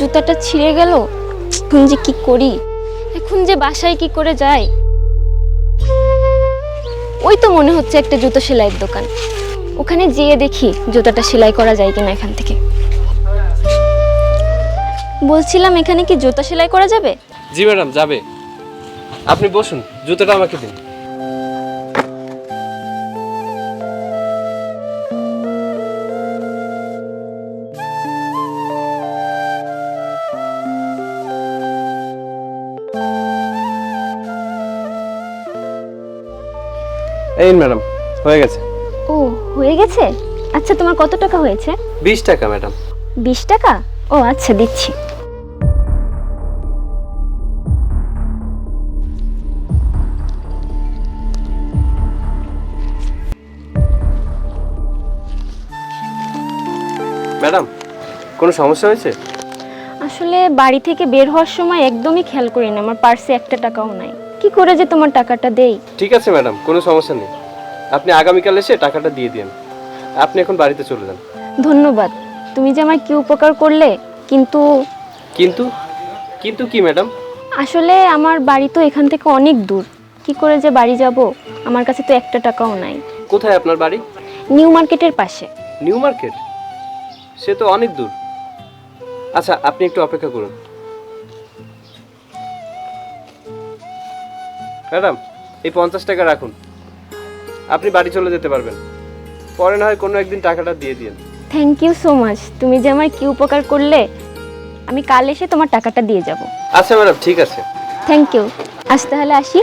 জুতাটা ছিঁড়ে গেল। এখন যে কি করি, এখন যে বাসায় কি করে যাই। ওই তো মনে হচ্ছে একটা জুতো সেলাইয়ের দোকান, ওখানে যেয়ে দেখি জুতাটা সেলাই করা যায় কিনা এখান থেকে। বলছিলাম এখানে কি জুতা সেলাই করা যাবে? জি ম্যাডাম, যাবে। আপনি বসুন, জুতোটা আমাকে দিন। এই ম্যাডাম, হয়ে গেছে। ও, হয়ে গেছে। আচ্ছা, তোমার কত টাকা হয়েছে? 20 টাকা ম্যাডাম। 20 টাকা? ও আচ্ছা, দিচ্ছি। ম্যাডাম, কোনো সমস্যা হয়েছে? আসলে বাড়ি থেকে বের হওয়ার সময় একদমই খেয়াল করি না আমার পার্সে একটা টাকাও নাই। কি করে যে তোমার টাকাটা দেই। ঠিক আছে ম্যাডাম, কোনো সমস্যা নেই। আপনি আগামীকাল এসে টাকাটা দিয়ে দিন। আপনি এখন বাড়িতে চলে যান। ধন্যবাদ, তুমি যে আমার কি উপকার করলে। কিন্তু কিন্তু কিন্তু কি ম্যাডাম? আসলে আমার বাড়ি তো এখান থেকে অনেক দূর। কি করে যে বাড়ি যাব, আমার কাছে তো একটা টাকাও নাই। কোথায় আপনার বাড়ি? নিউ মার্কেটের পাশে। New market? সে তো অনেক দূর। আচ্ছা, আপনি একটু অপেক্ষা করুন। ম্যাডাম, এই 50 টাকা রাখুন। আপনি বাড়ি চলে যেতে পারবেন। পরে না হয় কোনো একদিন টাকাটা দিয়ে দিন। থ্যাংক ইউ সো মাচ, তুমি যে আমার কি উপকার করলে। আমি কাল এসে তোমার টাকাটা দিয়ে যাব। আচ্ছা ম্যাডাম, ঠিক আছে। Thank you. আজ তাহলে আসি।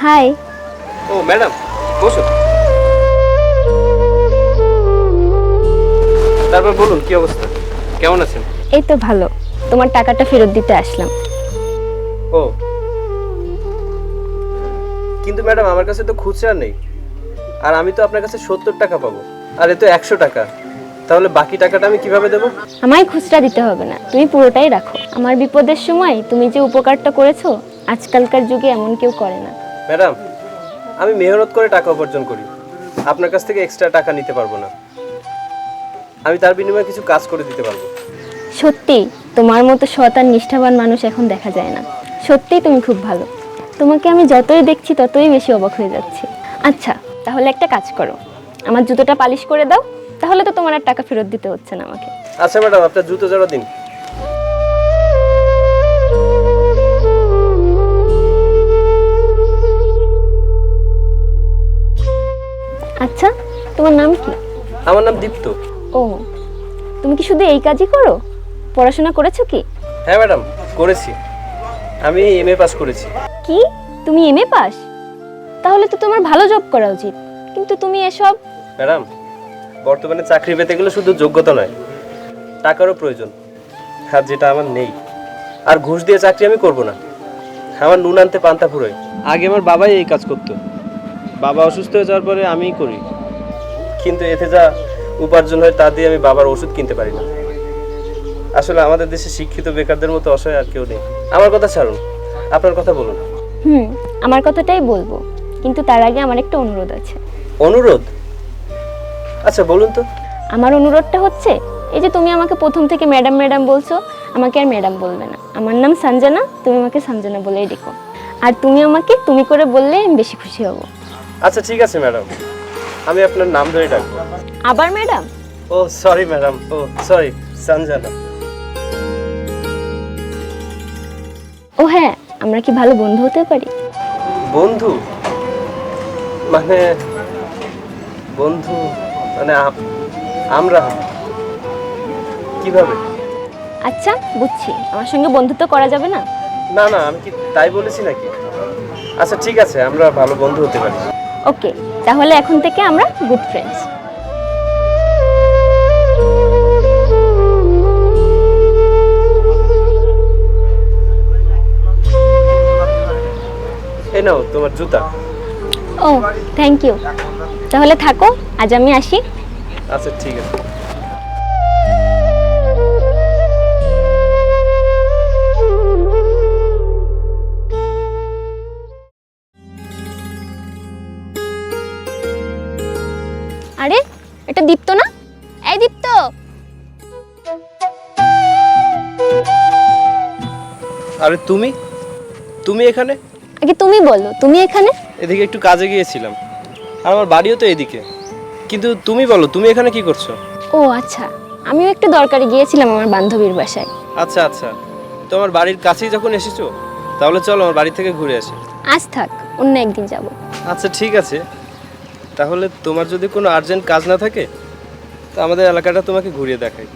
হাই। ও ম্যাডাম, বসুন। তারপর বলুন, কি অবস্থা, কেমন আছেন? এই তো ভালো, তোমার টাকাটা ফেরত দিতে আসলাম। ও, কিন্তু ম্যাডাম আমার কাছে তো খুচরা নেই। আর আমি তো আপনার কাছে 70 টাকা পাবো, আর এ তো 100 টাকা। তাহলে বাকি টাকাটা আমি কিভাবে দেবো? আমায় খুচরা দিতে হবে না, তুমি পুরোটাই রাখো। আমার বিপদের সময় তুমি যে উপকারটা করেছো, আজকালকার যুগে এমন কেউ করে না। ম্যাডাম, আমি মেহনত করে টাকা উপার্জন করি, আপনার কাছ থেকে এক্সট্রা টাকা নিতে পারবো না। আমি তার বিনিময়ে কিছু কাজ করে দিতে পারবো। সত্যি, তোমার মতো সৎ আর নিষ্ঠাবান মানুষ এখন দেখা যায় না। সত্যিই তুমি খুব ভালো। তোমাকে আমি যতই দেখছি ততই বেশি অবাক হয়ে যাচ্ছি। আচ্ছা, তাহলে একটা কাজ করো, আমার জুতোটা পালিশ করে দাও, তাহলে তো তোমার আর টাকা ফেরত দিতে হচ্ছে না আমাকে। আচ্ছা ম্যাডাম, আপনার জুতো জোড়া দিন। আচ্ছা, তোমার নাম কি? আমার নাম দীপ্ত। ও, তুমি কি শুধু এই কাজই করো? পড়াশোনা করেছো কি? হ্যাঁ ম্যাডাম, করেছি। আমি এমএ পাস করেছি। কি, তুমি এমএ পাস? তাহলে তো তোমার ভালো জব করা উচিত, কিন্তু তুমি এসব। ম্যাডাম, বর্তমানে চাকরি পেতে গেলে শুধু যোগ্যতা নয়, টাকারও প্রয়োজন। আর যেটা আমার নেই। আর ঘুষ দিয়ে চাকরি আমি করব না। আমার নুন আনতে পান্তা ফুরোয়। আগে আমার বাবাই এই কাজ করতো। বাবা অসুস্থ হয়ে যাওয়ার পরে আমিই করি। কিন্তু এতে যা উপার্জন হয় তা দিয়ে আমি বাবার ওষুধ কিনতে পারি না। আসলে আমাদের দেশে শিক্ষিত বেকারদের মতো অসহায় আর কেউ নেই। আমার কথা ছাড়ুন, আপনার কথা বলুন। আমার কথাটাই বলবো, কিন্তু তার আগে আমার একটা অনুরোধ আছে। অনুরোধ? আচ্ছা বলুন তো। আমার অনুরোধটা হচ্ছে, এই যে তুমি আমাকে প্রথম থেকে ম্যাডাম ম্যাডাম বলছো, আমাকে আর ম্যাডাম বলবে না। আমার নাম সঞ্জনা, তুমি আমাকে সঞ্জনা বলেই ডেকো। আর তুমি আমাকে তুমি করে বললে আমি বেশি খুশি হব। আচ্ছা ঠিক আছে ম্যাডাম, আমি আপনার নাম ধরে ডাকবো। আবার ম্যাডাম? ও সরি ম্যাডাম, ও সরি, সঞ্জনা। ও হ্যাঁ, আমরা কি ভালো বন্ধু হতে পারি? বন্ধু মানে? বন্ধু মানে আমরা কিভাবে? আচ্ছা বুঝছি, আমার সঙ্গে বন্ধুত্ব করা যাবে না। না না, আমি কি তাই বলেছি নাকি? আচ্ছা ঠিক আছে, আমরা ভালো বন্ধু হতে পারি। ওকে, তাহলে এখন থেকে আমরা গুড ফ্রেন্ডস। এই নাও তোমার জুতা। ও থ্যাংক ইউ, তাহলে থাকো, আজ আমি আসি। আচ্ছা ঠিক আছে। আরে তুমি তুমি এখানে? আগে তুমি বলো, তুমি এখানে? এদিকে একটু কাজে গিয়েছিলাম, আর আমার বাড়িও তো এদিকে। কিন্তু তুমি বলো, তুমি এখানে কি করছো? ও আচ্ছা, আমিও একটু দরকারে গিয়েছিলাম আমার বান্ধবীর বাসায়। আচ্ছা আচ্ছা, তোমার বাড়ির কাছেই যখন এসেছো, তাহলে চলো আমার বাড়ি থেকে ঘুরে আসি। আজ থাক, অন্য একদিন যাব। আচ্ছা ঠিক আছে, তাহলে তোমার যদি কোনো আর্জেন্ট কাজ না থাকে, তো আমাদের এলাকাটা তোমাকে ঘুরিয়ে দেখাই।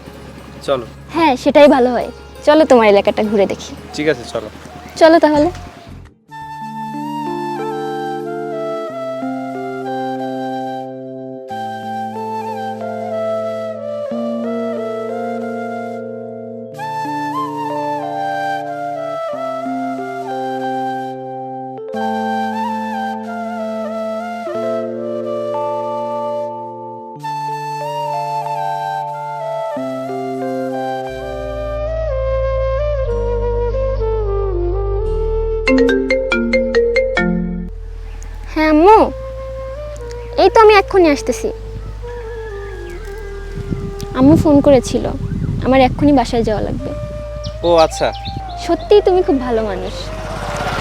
চলো। হ্যাঁ, সেটাই ভালো হয়। চলো তোমার এলাকাটা ঘুরে দেখি। ঠিক আছে, চলো। চলো তাহলে। হ্যাঁ আম্মু, এই তো আমি এক্ষুনি আসতেছি। আম্মু ফোন করেছিল, আমার এক্ষুনি বাসায় যাওয়া লাগবে। ও আচ্ছা। সত্যিই তুমি খুব ভালো মানুষ।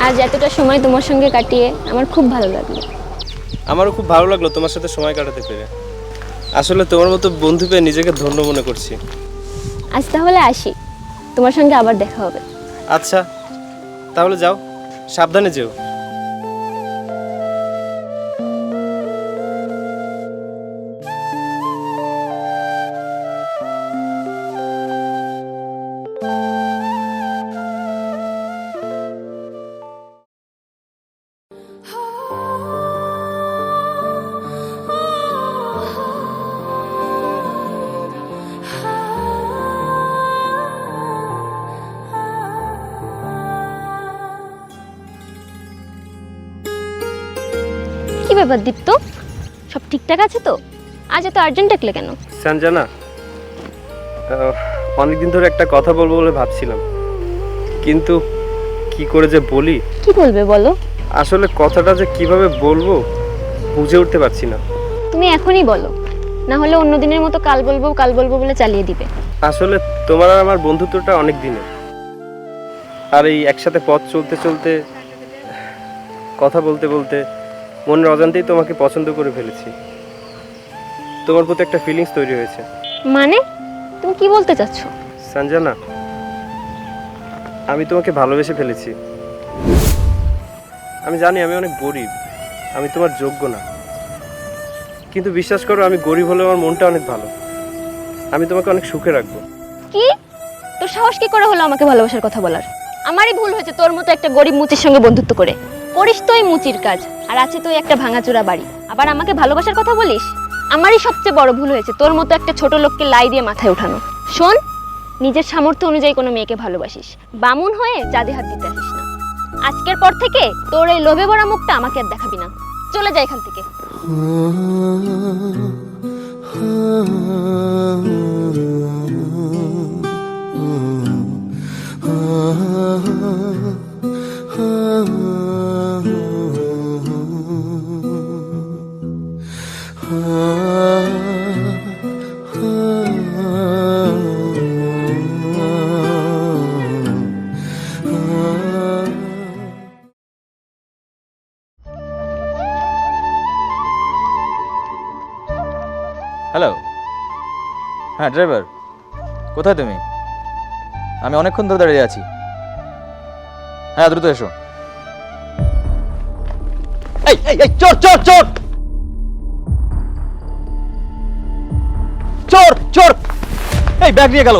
আজ এতটা সময় তোমার সঙ্গে কাটিয়ে আমার খুব ভালো লাগলো। আমারও খুব ভালো লাগলো তোমার সাথে সময় কাটাতে পেরে। আসলে তোমার মতো বন্ধু পেয়ে নিজেকে ধন্য মনে করছি। আজ তাহলে আসি, তোমার সঙ্গে আবার দেখা হবে। আচ্ছা, তাহলে যাও, সাবধানে যেও। কি ব্যাপার দীপ্ত, সব ঠিকঠাক আছে তো? আজ এত আর্জেন্ট ডাকলে কেন? সঞ্জনা, অনেকদিন ধরে একটা কথা বলবো বলে ভাবছিলাম, কিন্তু কি করে যে বলি। কি বলবে বলো? আসলে কথাটা যে কিভাবে বলবো বুঝে উঠতে পারছি না। তুমি এখনই বলো, না হলে অন্য দিনের মতো কাল বলবো বলে চালিয়ে দিবে। আসলে তোমার আর আমার বন্ধুত্বটা অনেক দিনের, আর এই একসাথে পথ চলতে চলতে, কথা বলতে বলতে মনের অজান্তেই তোমাকে পছন্দ করে ফেলেছি। তোমার প্রতি একটা ফিলিংস তৈরি হয়েছে। মানে তুমি কি বলতে চাচ্ছ? সঞ্জনা, আমি তোমাকে ভালোবেসে ফেলেছি। আমি জানি আমি অনেক গরিব, আমি তোমার যোগ্য না, কিন্তু বিশ্বাস করো, আমি গরিব হলেও আমার মনটা অনেক ভালো। আমি তোমাকে অনেক সুখে রাখবো। কি? তোর সাহস কি করে হলো আমাকে ভালোবাসার কথা বলার? আমারই ভুল হয়েছে তোর মতো একটা গরিব মুচির সঙ্গে বন্ধুত্ব করে। করিস তুই মুচির কাজ, আর আছে তুই একটা ভাঙাচোরা বাড়ি, আবার আমাকে ভালোবাসার কথা বলিস? আমারই সবচেয়ে বড় ভুল হয়েছে তোর মতো একটা ছোট লোককে লাই দিয়ে মাথায় ওঠানো। শোন, নিজের সামর্থ্য অনুযায়ী কোনো মেয়েকে ভালোবাসিস, বামুন হয়ে চাঁদে হাত দিতে আসিস না। আজকের পর থেকে তোর এই লোভে ভরা মুখটা আমাকে আর দেখাবি না। চলে যা এখান থেকে। হ্যালো, হ্যাঁ ড্রাইভার, কোথায় তুমি? আমি অনেকক্ষণ ধরে দাঁড়িয়ে আছি। হ্যাঁ দ্রুত এসো। এই এই এই চোর চোর চোর চোর চোর! এই ব্যাগ নিয়ে গেল।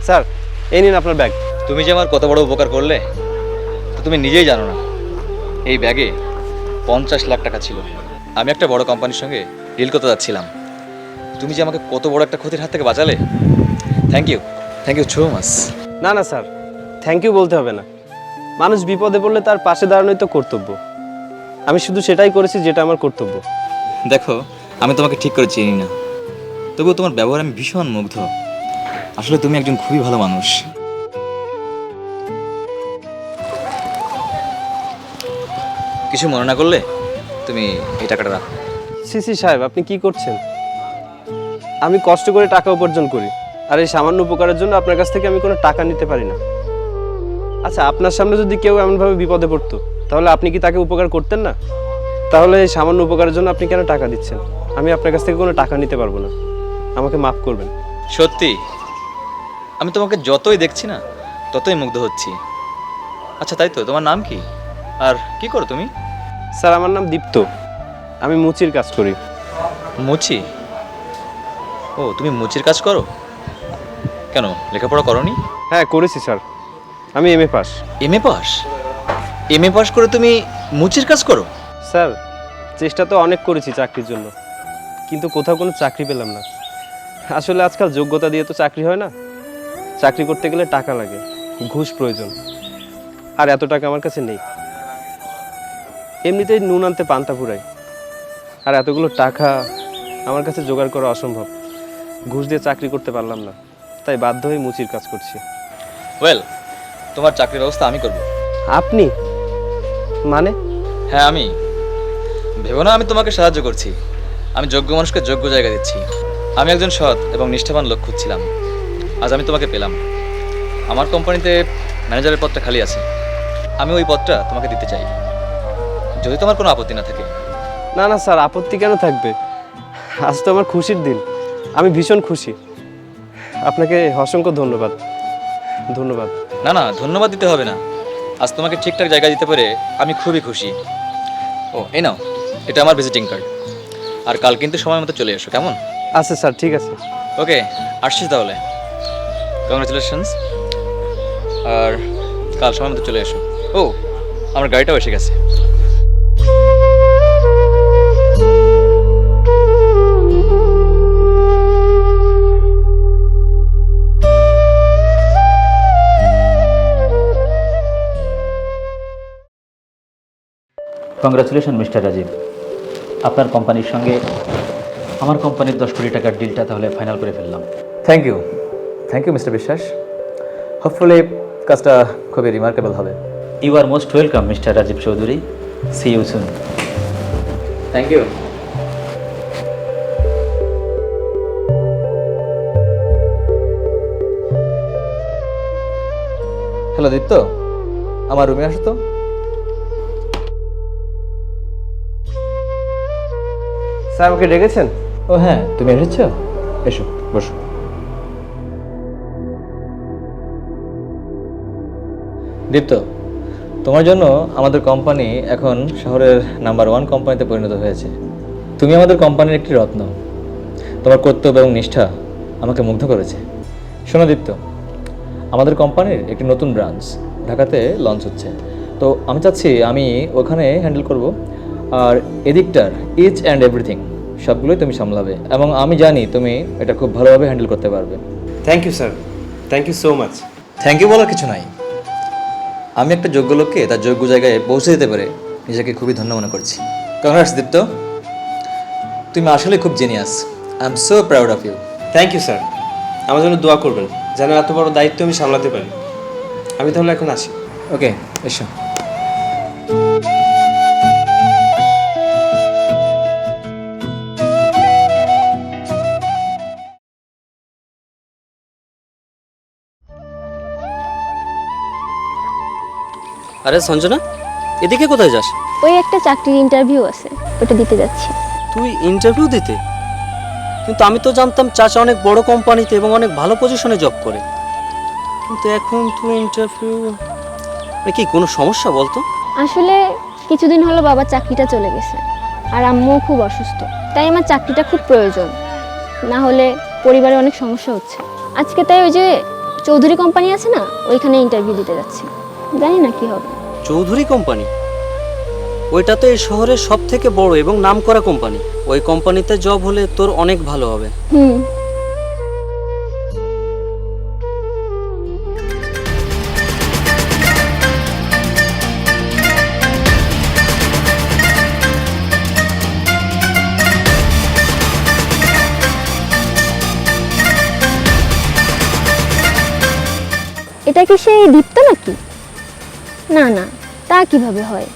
স্যার, এই নিন আপনার ব্যাগ। তুমি যে আমার কত বড় উপকার করলে তো তুমি নিজেই জানো না। এই ব্যাগে 50 লাখ টাকা ছিল। আমি একটা বড় কোম্পানির সঙ্গে ডিল করতে যাচ্ছিলাম। তুমি যে আমাকে কত বড় একটা ক্ষতির হাত থেকে বাঁচালে, থ্যাংক ইউ সো মাচ। না না স্যার, থ্যাংক ইউ বলতে হবে না। মানুষ বিপদে পড়লে তার পাশে দাঁড়ানোই তো কর্তব্য। আমি শুধু সেটাই করেছি যেটা আমার কর্তব্য। দেখো, আমি তোমাকে ঠিক করে চিনি না, তবুও তোমার ব্যবহার আমি ভীষণ মুগ্ধ। আসলে তুমি একজন খুবই ভালো মানুষ। কিছু মনে না করলে তুমি এই টাকাটা রাখো। সিসি সাহেব, আপনি কি করছেন? আমি কষ্ট করে টাকা উপার্জন করি, আর এই সামান্য উপকারের জন্য আপনার কাছ থেকে আমি কোনো টাকা নিতে পারি না। আচ্ছা, আপনার সামনে যদি কেউ এমনভাবে বিপদে পড়তো, তাহলে আপনি কি তাকে উপকার করতেন না? তাহলে এই সামান্য উপকারের জন্য আপনি কেন টাকা দিচ্ছেন? আমি আপনার কাছ থেকে কোনো টাকা নিতে পারবো না, আমাকে মাফ করবেন। সত্যি আমি তোমাকে যতই দেখছি না ততই মুগ্ধ হচ্ছি। আচ্ছা তাই তো, তোমার নাম কি আর কি করো তুমি? স্যার, আমার নাম দীপ্ত, আমি মুচির কাজ করি। মুচি? ও, তুমি মুচির কাজ করো? কেন, লেখাপড়া করোনি? হ্যাঁ, করেছি স্যার, আমি MA pass. MA pass? MA pass করে তুমি মুচির কাজ করো? স্যার, চেষ্টা তো অনেক করেছি চাকরির জন্য, কিন্তু কোথাও কোনো চাকরি পেলাম না। আসলে আজকাল যোগ্যতা দিয়ে তো চাকরি হয় না, চাকরি করতে গেলে টাকা লাগে, ঘুষ প্রয়োজন, আর এত টাকা আমার কাছে নেই। এমনিতেই নুন আনতে পান্তা ফুরাই, আর এতগুলো টাকা আমার কাছে জোগাড় করা অসম্ভব। ঘুষ দিয়ে চাকরি করতে পারলাম না, তাই বাধ্য হয়ে মুচির কাজ করছি। ওয়েল, তোমার চাকরির ব্যবস্থা আমি করব। আপনি? মানে? হ্যাঁ আমি। ভেবো না আমি তোমাকে সাহায্য করছি, আমি যোগ্য মানুষকে যোগ্য জায়গা দিচ্ছি। আমি একজন সৎ এবং নিষ্ঠাবান লোক খুঁজছিলাম, আজ আমি তোমাকে পেলাম। আমার কোম্পানিতে ম্যানেজারের পদটা খালি আছে, আমি ওই পদটা তোমাকে দিতে চাই, যদি তোমার কোনো আপত্তি না থাকে। না না স্যার, আপত্তি কেন থাকবে? আজ তো আমার খুশির দিন, আমি ভীষণ খুশি। আপনাকে অসংখ্য ধন্যবাদ। ধন্যবাদ। না না, ধন্যবাদ দিতে হবে না, আজ তোমাকে ঠিকঠাক জায়গা দিতে পেরে আমি খুবই খুশি। ও এই নাও, এটা আমার ভিজিটিং কার্ড, আর কাল কিন্তু সময় মতো চলে এসো, কেমন? আচ্ছা স্যার, ঠিক আছে। ওকে, আসছি তাহলে। কংগ্রাচুলেশনস, আর কাল সময় মতো চলে এসো। ও, আমার গাড়িটাও এসে গেছে। কংগ্রাচুলেশন মিস্টার রাজীব, আপনার কোম্পানির সঙ্গে আমার কোম্পানির 10 কোটি টাকার ডিলটা তাহলে ফাইনাল করে ফেললাম। Thank you mister Biswas. Hopefully কাজটা খুবই রিমার্কেবল হবে। You are most welcome mister Rajib Chowdhury, see you soon. Thank you. Hello Dipto, আমার রুমে আসো তো। স্যার, আমাকে ডেকেছেন? ও হ্যাঁ, তুমি এসেছো, এসো বসো। দীপ্ত, তোমার জন্য আমাদের কোম্পানি এখন শহরের নাম্বার 1 কোম্পানিতে পরিণত হয়েছে। তুমি আমাদের কোম্পানির একটি রত্ন, তোমার কর্তব্য এবং নিষ্ঠা আমাকে মুগ্ধ করেছে। শোনো দীপ্ত, আমাদের কোম্পানির একটি নতুন ব্রাঞ্চ ঢাকাতে লঞ্চ হচ্ছে, তো আমি চাচ্ছি আমি ওখানে হ্যান্ডেল করব, আর এদিকটার ইচ অ্যান্ড এভরিথিং সবগুলোই তুমি সামলাবে, এবং আমি জানি তুমি এটা খুব ভালোভাবে হ্যান্ডেল করতে পারবে। Thank you sir, thank you so much. Thank you বলার কিছু নাই, আমি একটা যোগ্য লোককে তার যোগ্য জায়গায় পৌঁছে দিতে পারে নিজেকে খুবই ধন্য মনে করছি। কংগ্রেস দীপ্ত, তুমি আসলে খুব genius. I am so proud of you. Thank you sir, আমার জন্য দোয়া করবেন যেন এত বড় দায়িত্ব আমি সামলাতে পারি। আমি তাহলে এখন আসি। ওকে, এসো। আরে সঞ্জনা, এদিকে কোথায় যাস? ওই একটা চাকরির ইন্টারভিউ আছে, ওটা দিতে যাচ্ছি। তুই ইন্টারভিউ দিতে? কিন্তু আমি তো জানতাম চাচা অনেক বড় কোম্পানিতে এবং অনেক ভালো পজিশনে জব করে, কিন্তু এখন তুই ইন্টারভিউ, কি কোনো সমস্যা বলতো? আসলে কিছুদিন হলো বাবার চাকরিটা চলে গেছে, আর আম্মুও খুব অসুস্থ, তাই আমার চাকরিটা খুব প্রয়োজন, না হলে পরিবারে অনেক সমস্যা হচ্ছে। আজকে তাই ওই যে চৌধুরী কোম্পানি আছে না, ওইখানে ইন্টারভিউ দিতে যাচ্ছি, জানি না কি হবে। চৌধুরী কোম্পানি? ওইটা তো এই শহরের সব থেকে বড় এবং নামকরা কোম্পানি, ওই কোম্পানিতে জব হলে তোর অনেক ভালো হবে। হুম। এটা কি সেই দীপ্ত নাকি? না না, তা কিভাবে হয়?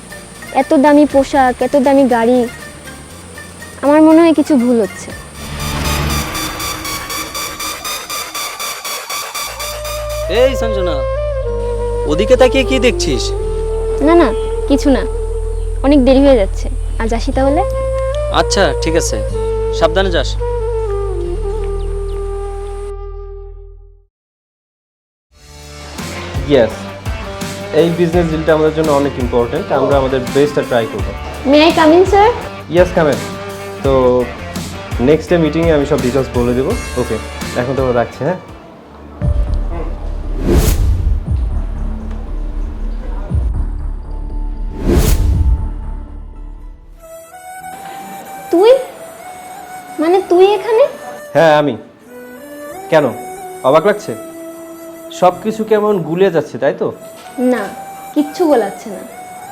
এত দামি পোশাক, এত দামি গাড়ি, আমার মনে হয় কিছু ভুল হচ্ছে। এই সঞ্জনা, ওদিকে তাকিয়ে কি দেখছিস? না না, কিছু না, অনেক দেরি হয়ে যাচ্ছে, আজ আসি তাহলে। আচ্ছা ঠিক আছে, সাবধানে যাস। ইয়েস, এই বিজনেস ডিলটা আমাদের জন্য অনেক ইম্পর্টেন্ট। আমরা আমাদের বেস্টটা ট্রাই করব। May I come in sir? Yes, come in. তো নেক্সট ডে মিটিংয়ে আমি সব ডিটেলস বলে দেবো। ওকে, এখন তো রাখছি। হ্যাঁ, তুই, মানে তুই এখানে? হ্যাঁ আমি। কেন, অবাক লাগছে? সব কিছু কেমন গুলিয়ে যাচ্ছে, তাই তো? না, কিচ্ছু বলাচ্ছে না।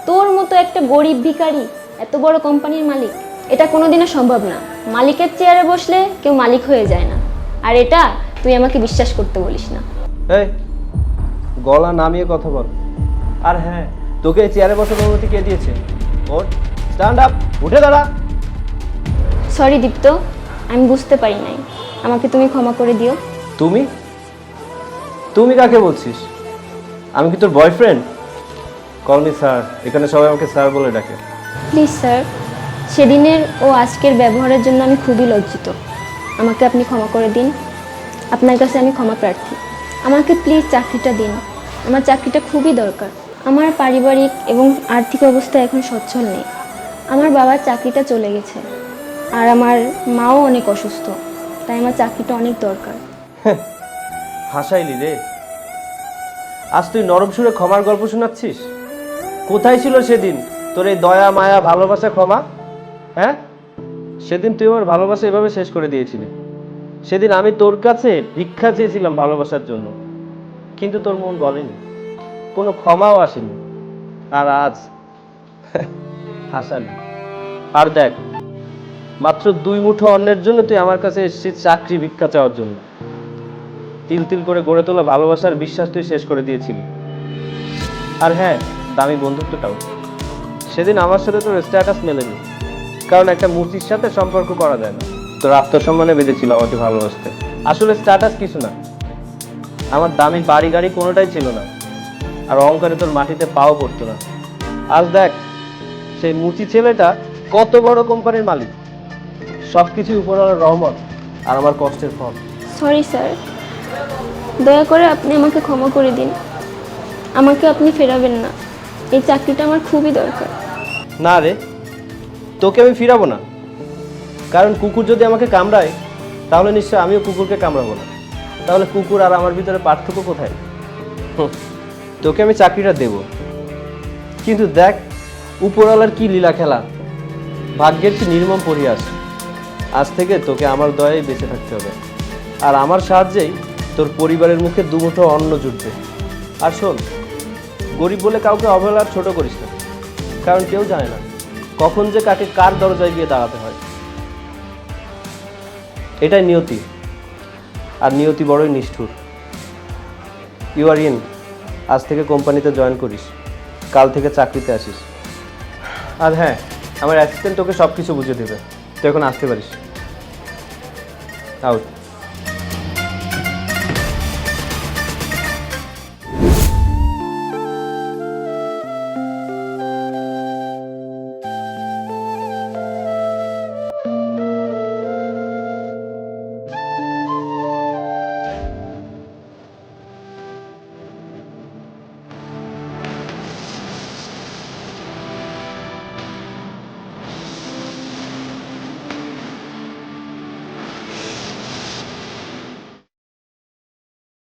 তোর মতো একটা গরিব ভিখারি এত বড় কোম্পানির মালিক, এটা কোনোদিনও সম্ভব না। মালিকের চেয়ারে বসলে কেউ মালিক হয়ে যায় না, আর এটা তুই আমাকে বিশ্বাস করতে বলিস না। এই, গলা নামিয়ে কথা বল। আর হ্যাঁ, তোকে এই চেয়ারে বসার অনুমতি কে দিয়েছে? ওঠ, স্ট্যান্ড আপ, উঠে দাঁড়া। সরি দীপ্ত, আমি বুঝতে পারি নাই, আমাকে তুমি ক্ষমা করে দিও। তুমি তুমি কাকে বলছিস? আমি কি তোর বয়ফ্রেন্ড? কল মি স্যার, এখানে সবাই আমাকে স্যার বলে ডাকে। প্লিজ স্যার, সেদিনের ও আজকের ব্যবহারের জন্য আমি খুবই লজ্জিত। আমাকে আপনি ক্ষমা করে দিন, আপনার কাছে আমি ক্ষমা প্রার্থী। আমাকে প্লিজ চাকরিটা দিন, আমার চাকরিটা খুবই দরকার। আমার পারিবারিক এবং আর্থিক অবস্থা এখন সচ্ছল নেই। আমার বাবার চাকরিটা চলে গেছে, আর আমার মাও অনেক অসুস্থ, তাই আমার চাকরিটা অনেক দরকার। হাসাইলি রে। আজ তুই নরম সুরে ক্ষমার গল্প শোনাচ্ছিস? কোথায় ছিল সেদিন তোর এই দয়া, মায়া, ভালোবাসা, ক্ষমা? হ্যাঁ, সেদিন তুই আমার ভালোবাসা এভাবে শেষ করে দিয়েছিলি। সেদিন আমি তোর কাছে ভিক্ষা চেয়েছিলাম ভালোবাসার জন্য, কিন্তু তোর মন বলেনি, কোনো ক্ষমাও আসেনি। আর আজ হাসালি। আর দেখ, মাত্র 2 মুঠো অন্নের জন্য তুই আমার কাছে এসেছিস চাকরি ভিক্ষা চাওয়ার জন্য। তিল তিল করে গড়ে তোলা ভালোবাসার বিশ্বাস তুই শেষ করে দিয়েছিলি। আর হ্যাঁ, দামি বন্ধুত্বটাও। সেদিন আমার সাথে তোর স্ট্যাটাস মেলেনি, কারণ একটা মূর্তির সাথে সম্পর্ক করা যায় না। তোর আত্মসম্মানে বেঁধেছিল আমাকে ভালোবাসতে। আসলে স্ট্যাটাস কিছু না, আমার দামি বাড়ি গাড়ি কোনোটাই ছিল না, আর অহংকারে তোর মাটিতে পাও পড়তো না। আজ দেখ, সেই মুচি ছেলেটা কত বড় কোম্পানির মালিক। সব কিছু উপরওয়ালার রহমত আর আমার কষ্টের ফল। সরি স্যার, দয়া করে আপনি আমাকে ক্ষমা করে দিন। আমাকে আপনি ফেরাবেন না, এই চাকরিটা আমার খুবই দরকার। না রে, তোকে আমি ফিরাবো না, কারণ কুকুর যদি আমাকে কামড়ায় তাহলে নিশ্চয় আমিও কুকুরকে কামড়াবো না। তাহলে কুকুর আর আমার ভিতরে পার্থক্য কোথায়? তোকে আমি চাকরিটা দেব, কিন্তু দেখ উপরওয়ালার কি লীলা খেলা, ভাগ্যের কি নির্মম পরিহাস। আজ থেকে তোকে আমার দয়ায় বেঁচে থাকতে হবে, আর আমার সাহায্যেই তোর পরিবারের মুখে 2 মুঠো অন্ন জুটবে। আর শোন, গরিব বলে কাউকে অবহেলা আর ছোট করিস না, কারণ কেউ জানে না কখন যে কাকে কার দরজায় গিয়ে দাঁড়াতে হয়। এটাই নিয়তি, আর নিয়তি বড়ই নিষ্ঠুর। You are in. আজ থেকে কোম্পানিতে জয়েন করিস, কাল থেকে চাকরিতে আসিস। আর হ্যাঁ, আমার অ্যাসিস্ট্যান্ট তোকে সব কিছু বুঝিয়ে দেবে। তুই এখন আসতে পারিস। আউট।